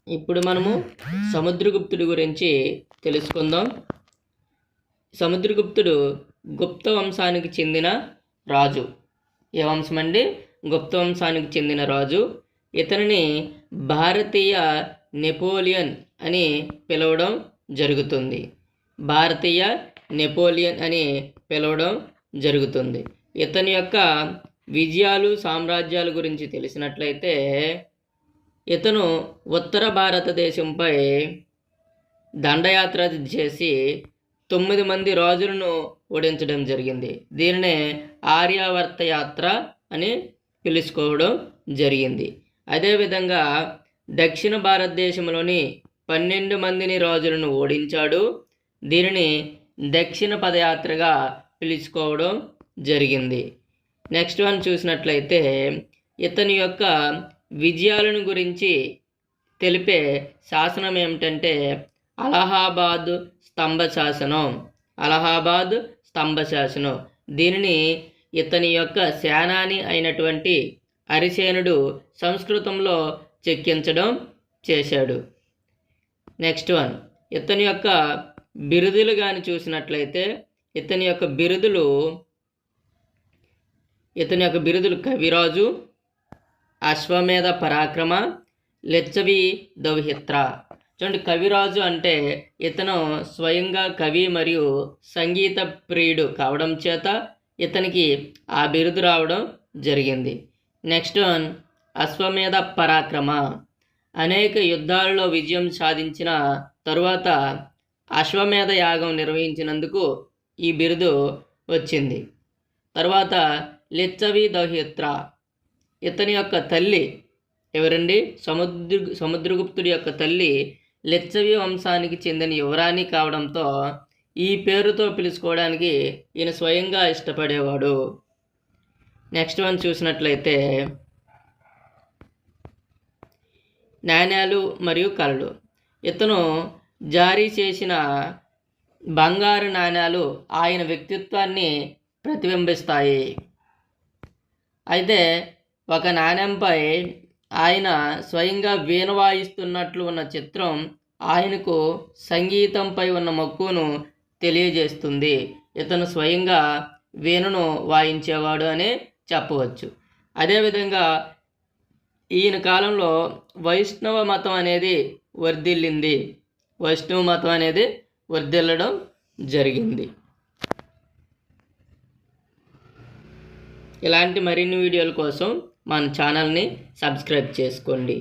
ఇప్పుడు మనము సముద్రగుప్తుడి గురించి తెలుసుకుందాం. సముద్రగుప్తుడు గుప్త వంశానికి చెందిన రాజు. ఏ వంశం అండి? గుప్త వంశానికి చెందిన రాజు. ఇతనిని భారతీయ నెపోలియన్ అని పిలవడం జరుగుతుంది. భారతీయ నెపోలియన్ అని పిలవడం జరుగుతుంది. ఇతని యొక్క విజయాలు, సామ్రాజ్యాల గురించి తెలిసినట్లయితే, ఇతను ఉత్తర భారతదేశంపై దండయాత్ర చేసి 9 మంది రాజులను ఓడించడం జరిగింది. దీనినే ఆర్యావర్త యాత్ర అని పిలుచుకోవడం జరిగింది. అదేవిధంగా దక్షిణ భారతదేశంలోని 12 మందిని రాజులను ఓడించాడు. దీనిని దక్షిణ పదయాత్రగా పిలుచుకోవడం జరిగింది. నెక్స్ట్ వన్ చూసినట్లయితే, ఇతని యొక్క విజయాలను గురించి తెలిపే శాసనం ఏమిటంటే అలహాబాద్ స్తంభ శాసనం. అలహాబాద్ స్తంభ శాసనం. దీనిని ఇతని యొక్క సేనాని అయినటువంటి హరిసేనుడు సంస్కృతంలో చెక్కించడం చేశాడు. నెక్స్ట్ వన్, ఇతని యొక్క బిరుదులు కానీ చూసినట్లయితే, ఇతని యొక్క బిరుదులు కవిరాజు, అశ్వమేధ పరాక్రమ, లిచ్చవి దౌహిత్ర. చూడండి, కవిరాజు అంటే ఇతను స్వయంగా కవి మరియు సంగీత ప్రియుడు కావడం చేత ఇతనికి ఆ బిరుదు రావడం జరిగింది. నెక్స్ట్ వన్, అశ్వమేధ పరాక్రమ. అనేక యుద్ధాలలో విజయం సాధించిన తరువాత అశ్వమేధ యాగం నిర్వహించినందుకు ఈ బిరుదు వచ్చింది. తర్వాత లిచ్చవి దౌహిత్ర. ఇతని యొక్క తల్లి ఎవరండి? సముద్రగుప్తుడి యొక్క తల్లి లిచ్చవి వంశానికి చెందిన యువరాణి కావడంతో ఈ పేరుతో పిలుచుకోవడానికి ఈయన స్వయంగా ఇష్టపడేవాడు. నెక్స్ట్ వన్ చూసినట్లయితే, నాణ్యాలు మరియు కళలు. ఇతను జారీ చేసిన బంగారు నాణ్యాలు ఆయన వ్యక్తిత్వాన్ని ప్రతిబింబిస్తాయి. అయితే ఒక నాణ్యంపై ఆయన స్వయంగా వీణ వాయిస్తున్నట్లు ఉన్న చిత్రం ఆయనకు సంగీతంపై ఉన్న మక్కువను తెలియజేస్తుంది. ఇతను స్వయంగా వీణను వాయించేవాడు అని చెప్పవచ్చు. అదేవిధంగా ఈయన కాలంలో వైష్ణవ మతం అనేది వర్ధిల్లింది. వైష్ణవ మతం అనేది వర్ధిల్లడం జరిగింది. ఇలాంటి మరిన్ని వీడియోల కోసం మన ఛానల్ని సబ్స్క్రైబ్ చేసుకోండి.